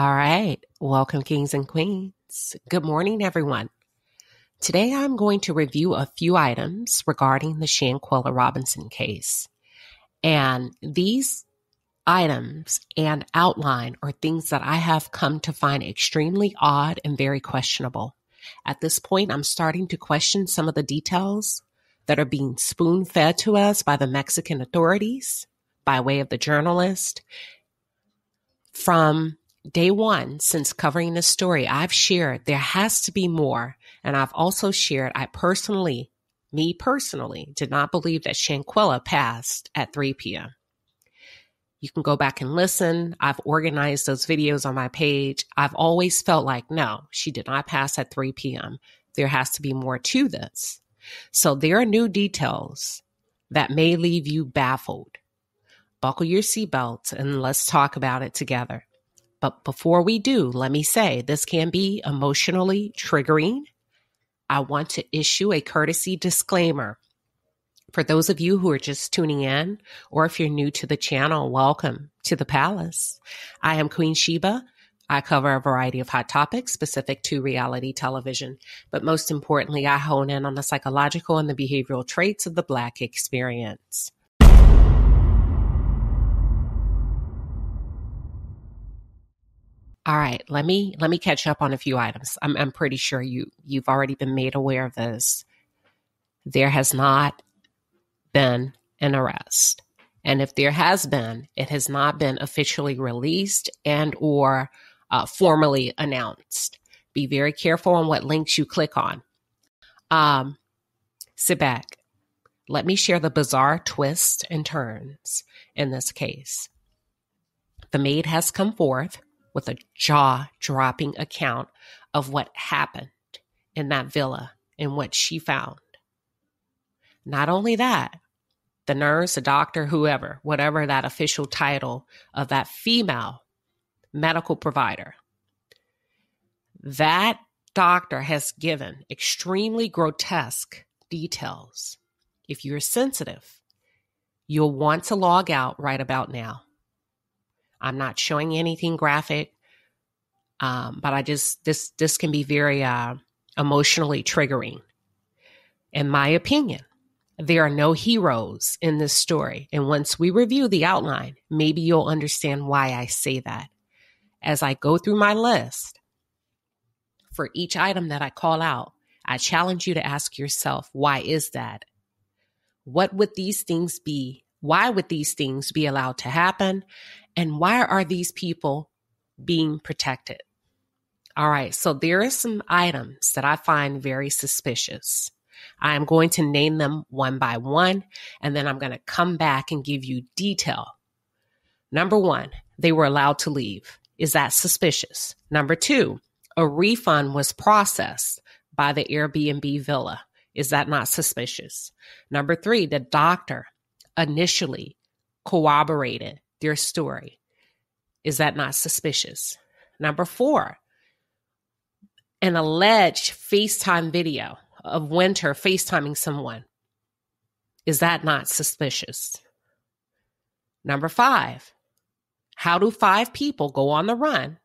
All right. Welcome, kings and queens. Good morning, everyone. Today, I'm going to review a few items regarding the Shanquella Robinson case. And these items and outline are things that I have come to find extremely odd and very questionable. At this point, I'm starting to question some of the details that are being spoon-fed to us by the Mexican authorities by way of the journalist. From day one, since covering this story, I've shared there has to be more. And I've also shared me personally, did not believe that Shanquella passed at 3 p.m. You can go back and listen. I've organized those videos on my page. I've always felt like, no, she did not pass at 3 p.m. There has to be more to this. So there are new details that may leave you baffled. Buckle your seatbelts and let's talk about it together. But before we do, let me say this can be emotionally triggering. I want to issue a courtesy disclaimer. For those of you who are just tuning in, or if you're new to the channel, welcome to the palace. I am Queen Shiba. I cover a variety of hot topics specific to reality television. But most importantly, I hone in on the psychological and the behavioral traits of the Black experience. All right, let me catch up on a few items. I'm pretty sure you've already been made aware of this. There has not been an arrest. And if there has been, it has not been officially released and or formally announced. Be very careful on what links you click on. Sit back. Let me share the bizarre twists and turns in this case. The Maid has come forth with a jaw-dropping account of what happened in that villa and what she found. Not only that, the nurse, the doctor, whoever, whatever that official title of that female medical provider, that doctor has given extremely grotesque details. If you're sensitive, you'll want to log out right about now. I'm not showing anything graphic, but this can be very emotionally triggering. In my opinion, there are no heroes in this story. And once we review the outline, maybe you'll understand why I say that. As I go through my list, for each item that I call out, I challenge you to ask yourself, why is that? What would these things be? Why would these things be allowed to happen? And why are these people being protected? All right, so there are some items that I find very suspicious. I am going to name them one by one, and then I'm going to come back and give you detail. Number one, they were allowed to leave. Is that suspicious? Number two, a refund was processed by the Airbnb villa. Is that not suspicious? Number three, the doctor initially corroborated their story. Is that not suspicious? Number four, an alleged FaceTime video of Winter FaceTiming someone. Is that not suspicious? Number five, how do 5 people go on the run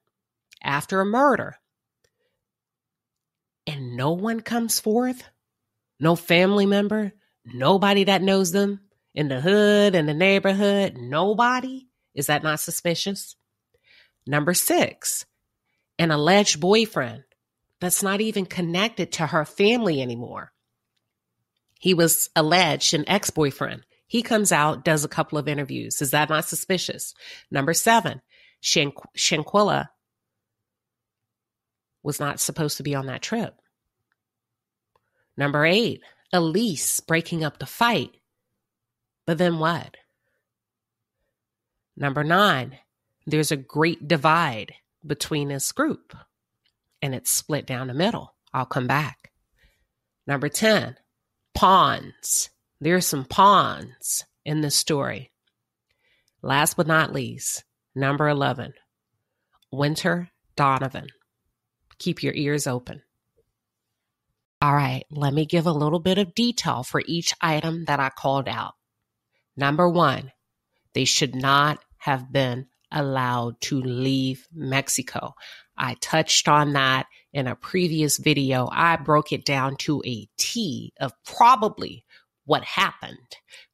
after a murder and no one comes forth? No family member, nobody that knows them in the hood, in the neighborhood, nobody? Is that not suspicious? Number 6, an alleged boyfriend that's not even connected to her family anymore. He was alleged an ex-boyfriend. He comes out, does a couple of interviews. Is that not suspicious? Number 7, Shanquella was not supposed to be on that trip. Number 8, Elise breaking up the fight. But then what? Number 9, there's a great divide between this group, and it's split down the middle. I'll come back. Number 10, pawns. There's some pawns in this story. Last but not least, number 11, Winter Donovan. Keep your ears open. All right, let me give a little bit of detail for each item that I called out. Number 1, they should not have been allowed to leave Mexico. I touched on that in a previous video. I broke it down to a T of probably what happened.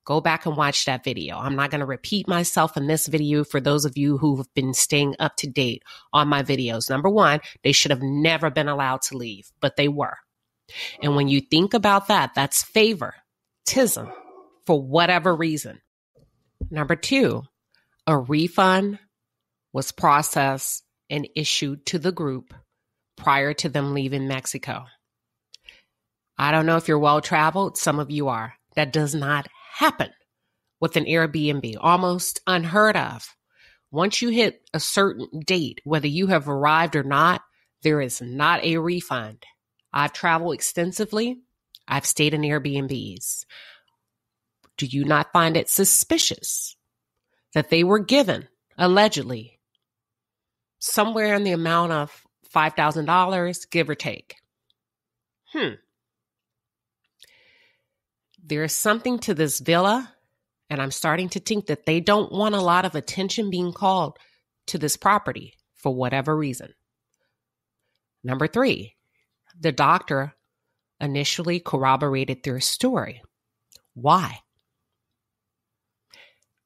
Go back and watch that video. I'm not going to repeat myself in this video for those of you who have been staying up to date on my videos. Number one, they should have never been allowed to leave, but they were. And when you think about that, that's favoritism for whatever reason. Number two, a refund was processed and issued to the group prior to them leaving Mexico. I don't know if you're well-traveled. Some of you are. That does not happen with an Airbnb. Almost unheard of. Once you hit a certain date, whether you have arrived or not, there is not a refund. I've traveled extensively. I've stayed in Airbnbs. Do you not find it suspicious that they were given, allegedly, somewhere in the amount of $5,000, give or take? There's something to this villa, and I'm starting to think that they don't want a lot of attention being called to this property for whatever reason. Number three, the doctor initially corroborated their story. Why?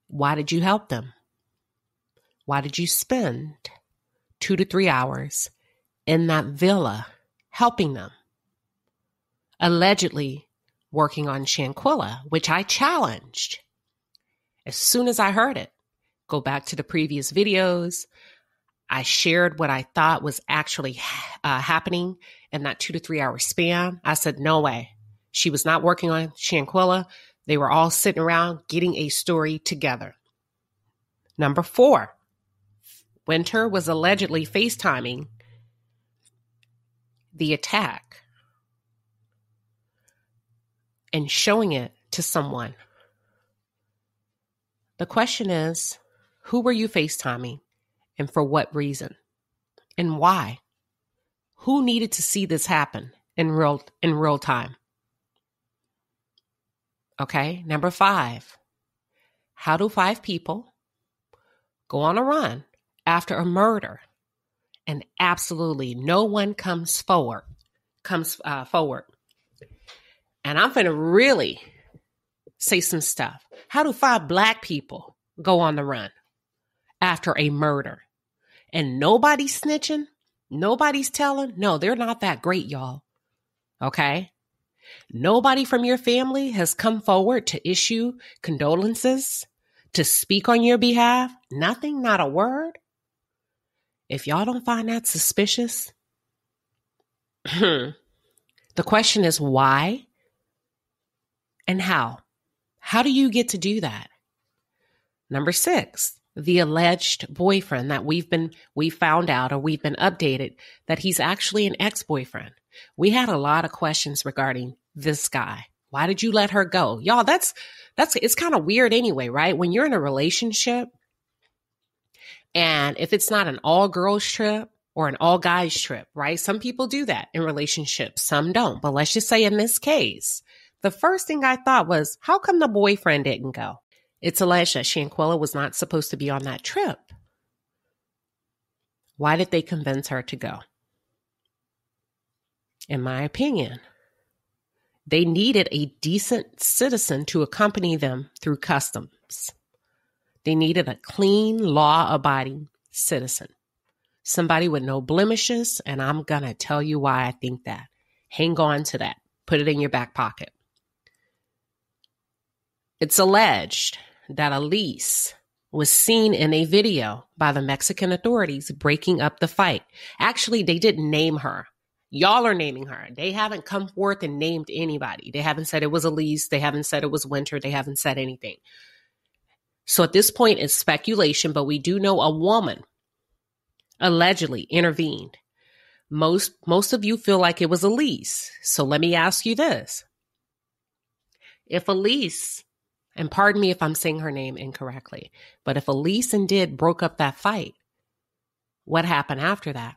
Why did you help them? Why did you spend 2 to 3 hours in that villa helping them? Allegedly working on Shanquella, which I challenged. As soon as I heard it, go back to the previous videos. I shared what I thought was actually happening in that 2 to 3 hour span. I said, no way. She was not working on Shanquella. They were all sitting around getting a story together. Number four, Winter was allegedly FaceTiming the attack and showing it to someone. The question is, who were you FaceTiming and for what reason and why? Who needed to see this happen in real time? Okay, number five, how do 5 people go on a run after a murder and absolutely no one comes forward? And I'm going to really say some stuff. How do 5 Black people go on the run after a murder? And nobody's snitching? Nobody's telling? No, they're not that great, y'all. Okay? Nobody from your family has come forward to issue condolences, to speak on your behalf? Nothing? Not a word? If y'all don't find that suspicious, the question is why? And how? How do you get to do that? Number 6, the alleged boyfriend that we've been updated that he's actually an ex-boyfriend. We had a lot of questions regarding this guy. Why did you let her go? Y'all, it's kind of weird anyway, right? When you're in a relationship and if it's not an all girls trip or an all guys trip, right? Some people do that in relationships. Some don't. But let's just say in this case, the first thing I thought was, how come the boyfriend didn't go? It's alleged that Shanquella was not supposed to be on that trip. Why did they convince her to go? In my opinion, they needed a decent citizen to accompany them through customs. They needed a clean, law-abiding citizen. Somebody with no blemishes, and I'm going to tell you why I think that. Hang on to that. Put it in your back pocket. It's alleged that Elise was seen in a video by the Mexican authorities breaking up the fight. Actually, they didn't name her. Y'all are naming her. They haven't come forth and named anybody. They haven't said it was Elise. They haven't said it was Winter. They haven't said anything. So at this point, it's speculation, but we do know a woman allegedly intervened. Most of you feel like it was Elise. So let me ask you this. If Elise, and pardon me if I'm saying her name incorrectly, but if Elise indeed broke up that fight, what happened after that?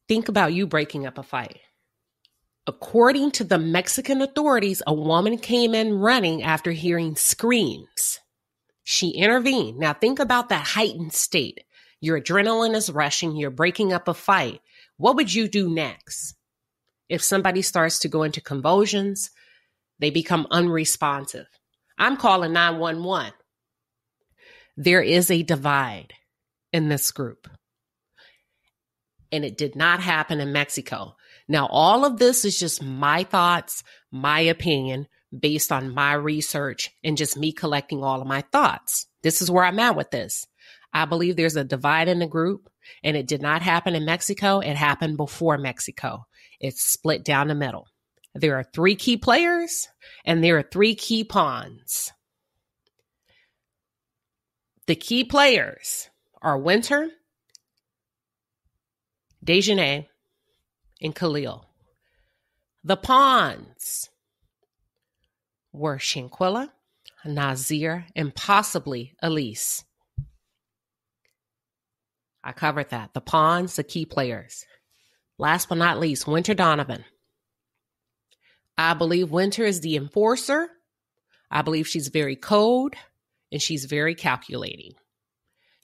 Think about you breaking up a fight. According to the Mexican authorities, a woman came in running after hearing screams She intervened. Now think about that heightened state. Your adrenaline is rushing. You're breaking up a fight. What would you do next? If somebody starts to go into convulsions, they become unresponsive. I'm calling 911. There is a divide in this group. And it did not happen in Mexico. Now, all of this is just my thoughts, my opinion, based on my research and just me collecting all of my thoughts. This is where I'm at with this. I believe there's a divide in the group, and it did not happen in Mexico. It happened before Mexico. It's split down the middle. There are 3 key players, and there are 3 key pawns. The key players are Winter, Dejanay, and Khalil. The pawns were Shanquella, Nazir, and possibly Elise. I covered that. The pawns, the key players. Last but not least, Winter Donovan. I believe Winter is the enforcer. I believe she's very cold, and she's very calculating.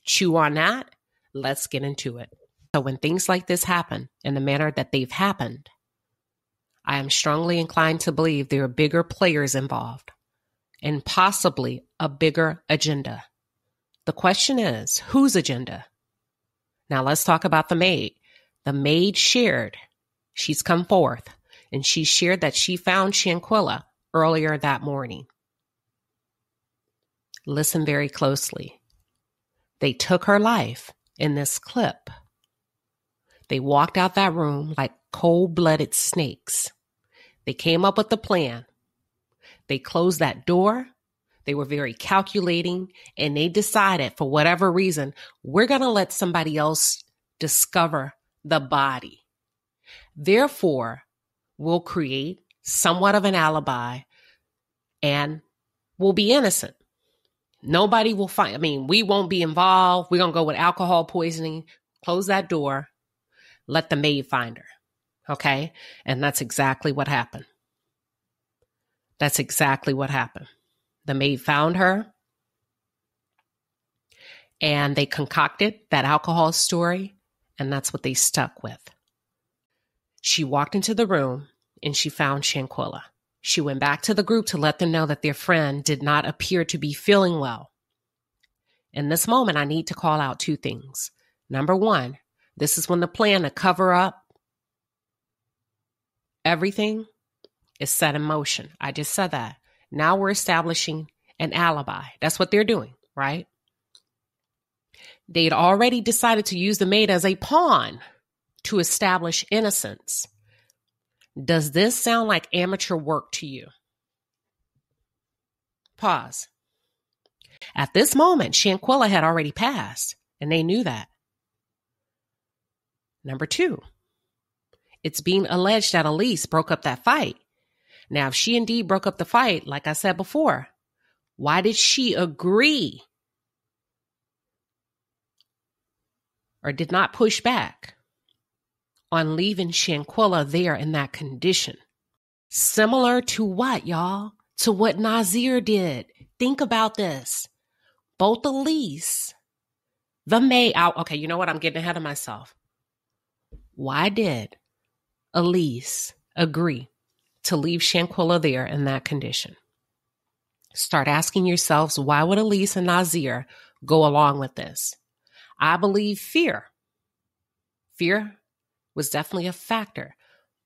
Chew on that. Let's get into it. So when things like this happen in the manner that they've happened, I am strongly inclined to believe there are bigger players involved and possibly a bigger agenda. The question is, whose agenda? Now let's talk about the maid. The maid shared, she's come forth, and she shared that she found Shanquella earlier that morning. Listen very closely. They took her life in this clip. They walked out that room like cold-blooded snakes. They came up with a plan. They closed that door. They were very calculating, and they decided, for whatever reason, we're going to let somebody else discover the body. Therefore, we'll create somewhat of an alibi and we'll be innocent. Nobody will find, we won't be involved. We're going to go with alcohol poisoning, close that door, let the maid find her. Okay? And that's exactly what happened. That's exactly what happened. The maid found her, and they concocted that alcohol story, and that's what they stuck with. She walked into the room, and she found Shanquella. She went back to the group to let them know that their friend did not appear to be feeling well. In this moment, I need to call out 2 things. Number 1, this is when the plan to cover up everything is set in motion. I just said that. Now we're establishing an alibi. That's what they're doing, right? They'd already decided to use the maid as a pawn to establish innocence. Does this sound like amateur work to you? Pause. At this moment, Shanquella had already passed, and they knew that. Number 2, it's being alleged that Elise broke up that fight. Now, if she indeed broke up the fight, like I said before, why did she agree or did not push back on leaving Shanquella there in that condition? Similar to what, y'all? To what Nazir did. Think about this. Both Elise, the maid, okay, you know what? I'm getting ahead of myself. Why did Elise agree to leave Shanquella there in that condition? Start asking yourselves, why would Elise and Nazir go along with this? I believe fear. Fear was definitely a factor,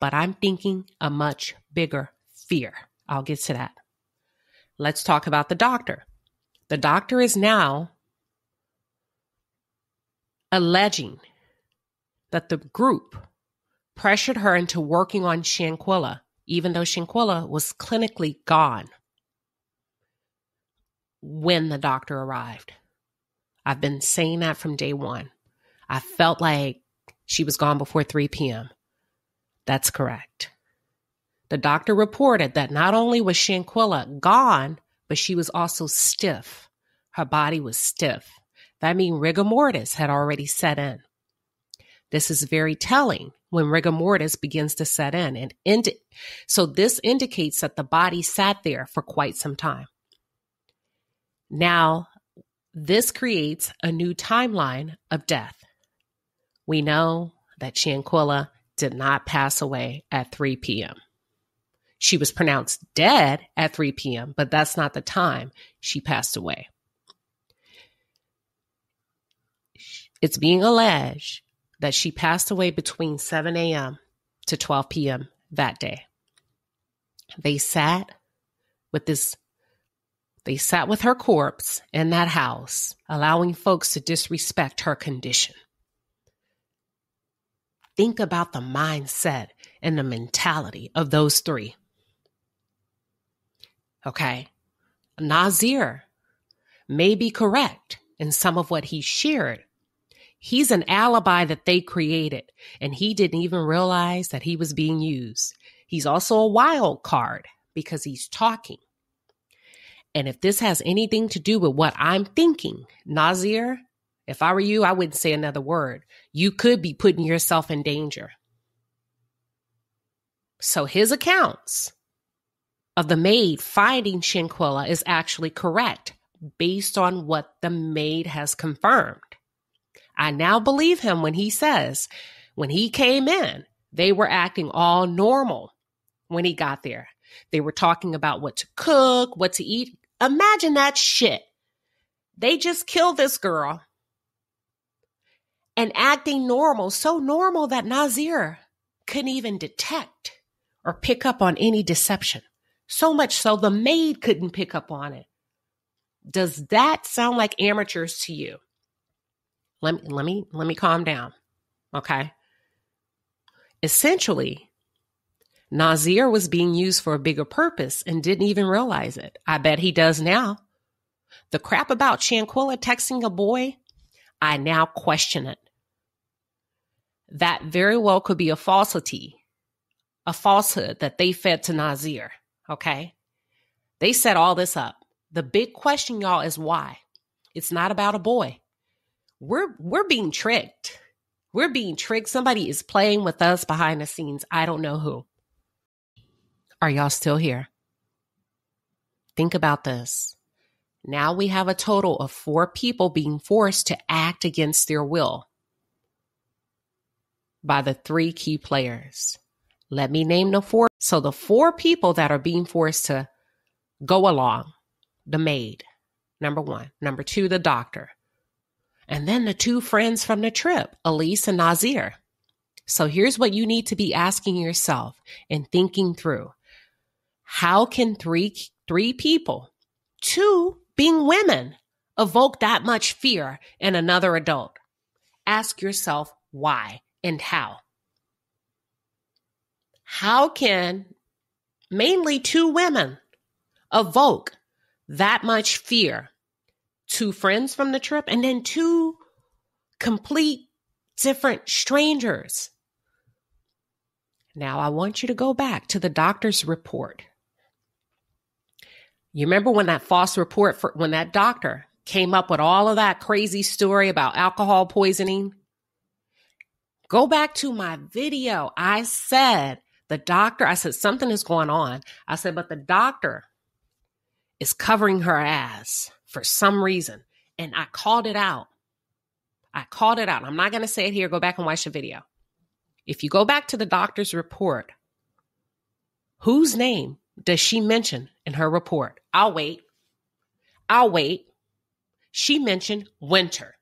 but I'm thinking a much bigger fear. I'll get to that. Let's talk about the doctor. The doctor is now alleging that the group pressured her into working on Shanquella, even though Shanquella was clinically gone when the doctor arrived. I've been saying that from day one. I felt like she was gone before 3 p.m. That's correct. The doctor reported that not only was Shanquella gone, but she was also stiff. Her body was stiff. That means rigor mortis had already set in. This is very telling when rigor mortis begins to set in. So this indicates that the body sat there for quite some time. Now, This creates a new timeline of death. We know that Shanquella did not pass away at 3 p.m. She was pronounced dead at 3 p.m., but that's not the time she passed away. It's being alleged that she passed away between 7 a.m. to 12 p.m. that day. They sat with her corpse in that house, allowing folks to disrespect her condition. Think about the mindset and the mentality of those three. Okay? Nazir may be correct in some of what he shared. He's an alibi that they created, and he didn't even realize that he was being used. He's also a wild card because he's talking. And if this has anything to do with what I'm thinking, Nazir, if I were you, I wouldn't say another word. You could be putting yourself in danger. So his accounts of the maid finding Shanquella is actually correct based on what the maid has confirmed. I now believe him when he says, when he came in, they were acting all normal when he got there. They were talking about what to cook, what to eat. Imagine that shit. They just killed this girl and acting normal, so normal that Nazir couldn't even detect or pick up on any deception. So much so the maid couldn't pick up on it. Does that sound like amateurs to you? Let me calm down. Okay. Essentially, Nazir was being used for a bigger purpose and didn't even realize it. I bet he does now. The crap about Shanquella texting a boy, I now question it. That very well could be a falsity, a falsehood that they fed to Nazir. Okay. They set all this up. The big question, y'all, is why? It's not about a boy. We're being tricked. We're being tricked. Somebody is playing with us behind the scenes. I don't know who. Are y'all still here? Think about this. Now we have a total of 4 people being forced to act against their will by the 3 key players. Let me name the 4. So the 4 people that are being forced to go along, the maid, number 1. Number 2, the doctor. And then the 2 friends from the trip, Elise and Nazir. So here's what you need to be asking yourself and thinking through. How can 3 people, 2 being women, evoke that much fear in another adult? Ask yourself why and how. How can mainly 2 women evoke that much fear? 2 friends from the trip and then 2 complete different strangers. Now I want you to go back to the doctor's report. You remember when that false report, when that doctor came up with all of that crazy story about alcohol poisoning? Go back to my video. I said something is going on. I said, but the doctor is covering her ass for some reason. And I called it out. I'm not going to say it here. Go back and watch the video. If you go back to the doctor's report, whose name does she mention in her report? I'll wait. She mentioned Winter.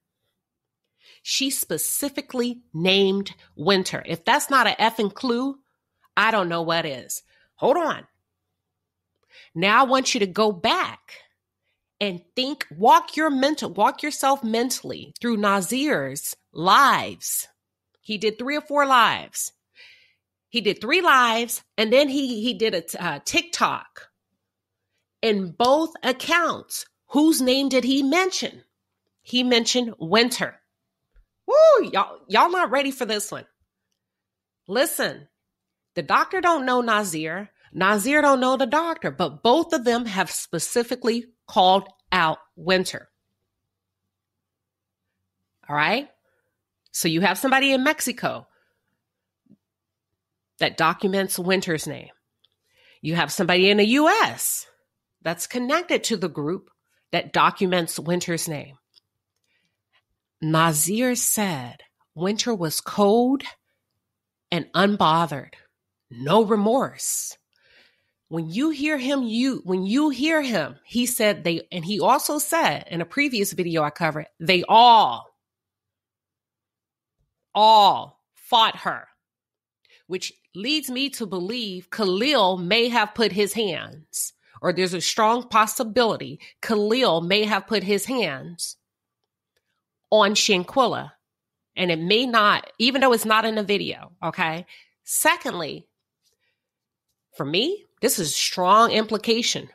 She specifically named Winter. If that's not an effing clue, I don't know what is. Hold on. Now I want you to go back and think, walk yourself mentally through Nazir's lives. He did 3 or 4 lives. He did 3 lives, and then he did a TikTok. In both accounts, whose name did he mention? He mentioned Winter. Woo, y'all not ready for this one. Listen, the doctor don't know Nazir. Nazir don't know the doctor, but both of them have specifically called out Winter. All right? So you have somebody in Mexico that documents Winter's name. You have somebody in the U.S. that's connected to the group that documents Winter's name. Nazir said Winter was cold and unbothered. No remorse. When you hear him, he said and he also said in a previous video I covered, they all fought her, which leads me to believe Khalil may have put his hands, or there's a strong possibility Khalil may have put his hands on Shanquella, and it may not, even though it's not in the video, okay? Secondly, for me, this is strong implication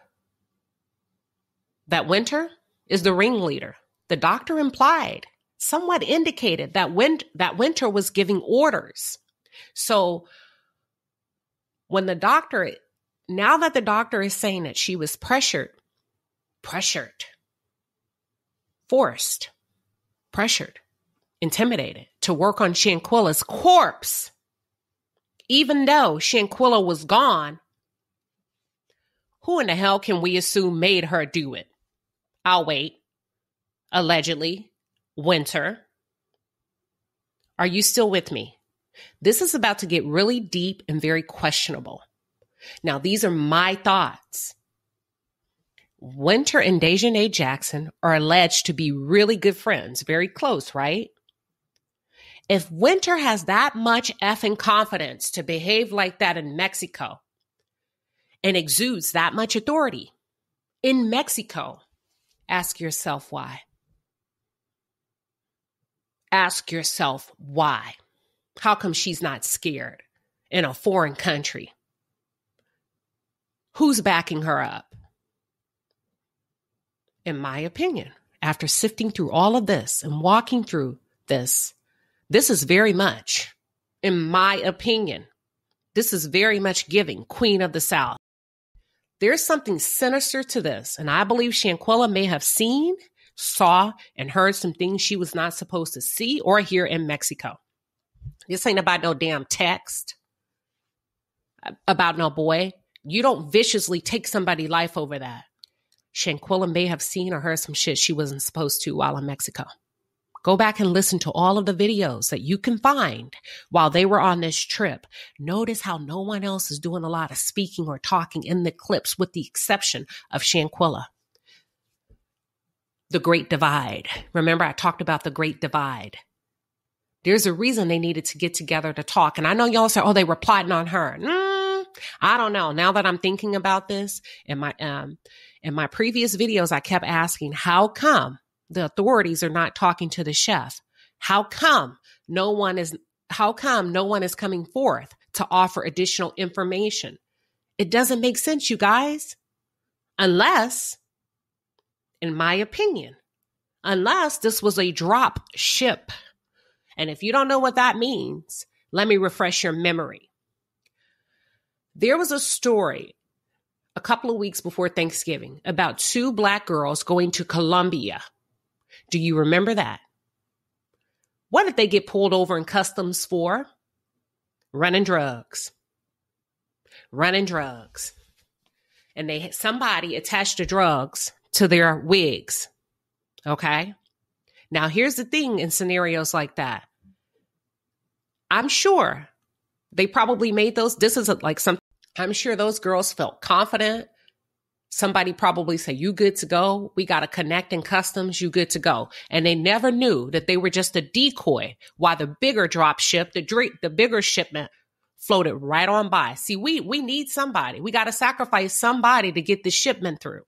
that Winter is the ringleader. The doctor implied, somewhat indicated that Winter was giving orders. So now that the doctor is saying that she was pressured, intimidated to work on Shanquella's corpse, even though Shanquella was gone, who in the hell can we assume made her do it? I'll wait. Allegedly, Winter. Are you still with me? This is about to get really deep and very questionable. Now, these are my thoughts. Winter and Dejanay Jackson are alleged to be really good friends, very close, right? If Winter has that much effing confidence to behave like that in Mexico and exudes that much authority in Mexico, ask yourself why. Ask yourself why. How come she's not scared in a foreign country? Who's backing her up? In my opinion, after sifting through all of this and walking through this is very much, in my opinion, this is very much giving Queen of the South. There's something sinister to this, and I believe Shanquella may have seen, saw, and heard some things she was not supposed to see or hear in Mexico. This ain't about no damn text, about no boy. You don't viciously take somebody's life over that. Shanquella may have seen or heard some shit she wasn't supposed to while in Mexico. Go back and listen to all of the videos that you can find while they were on this trip. Notice how no one else is doing a lot of speaking or talking in the clips with the exception of Shanquella. The Great Divide. Remember, I talked about the Great Divide. There's a reason they needed to get together to talk. And I know y'all say, oh, they were plotting on her. I don't know. Now that I'm thinking about this, in my previous videos, I kept asking, how come the authorities are not talking to the chef? How come no one is coming forth to offer additional information? It doesn't make sense, you guys. Unless, in my opinion, this was a drop ship. And if you don't know what that means, let me refresh your memory. There was a story a couple of weeks before Thanksgiving about 2 Black girls going to Colombia. Do you remember that? What did they get pulled over in customs for? Running drugs. And somebody attached the drugs to their wigs. Okay? Now, here's the thing in scenarios like that. I'm sure they probably made those. I'm sure those girls felt confident. Somebody probably said, you good to go? We got to connect in customs. You good to go? And they never knew that they were just a decoy while the bigger drop ship, the bigger shipment floated right on by. See, we need somebody. We got to sacrifice somebody to get the shipment through.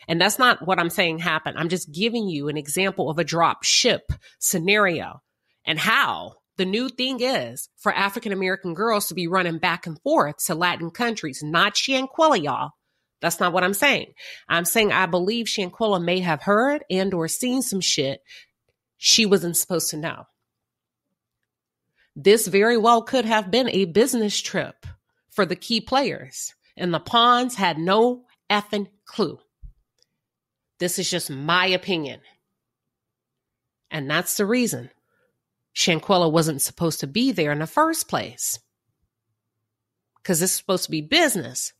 And that's not what I'm saying happened. I'm just giving you an example of a drop ship scenario and how the new thing is for African-American girls to be running back and forth to Latin countries, not Shanquella, y'all. That's not what I'm saying. I'm saying I believe Shanquella may have heard and or seen some shit she wasn't supposed to know. This very well could have been a business trip for the key players, and the pawns had no effing clue. This is just my opinion. And that's the reason Shanquella wasn't supposed to be there in the first place. Because this is supposed to be business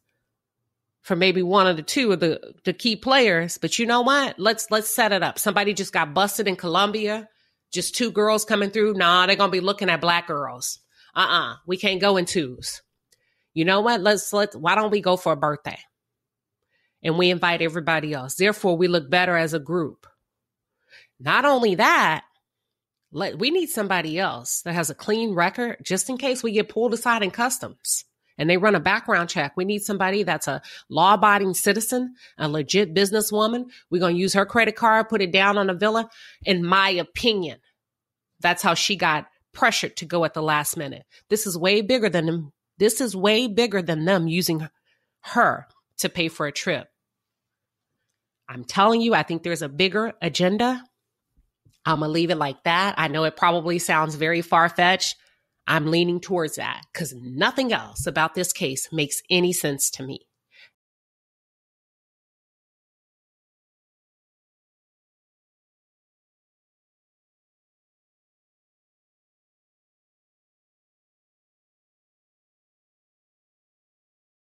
for maybe one of the two of the key players. But you know what? Let's set it up. Somebody just got busted in Colombia. Just two girls coming through? Nah, they're going to be looking at black girls. We can't go in twos. You know what? Why don't we go for a birthday? And we invite everybody else. Therefore, we look better as a group. Not only that, we need somebody else that has a clean record just in case we get pulled aside in customs and they run a background check. We need somebody that's a law-abiding citizen, a legit businesswoman. We're going to use her credit card, put it down on a villa. In my opinion, that's how she got pressured to go at the last minute. This is way bigger than them. This is way bigger than them using her to pay for a trip. I'm telling you, I think there's a bigger agenda. I'm going to leave it like that. I know it probably sounds very far-fetched. I'm leaning towards that because nothing else about this case makes any sense to me.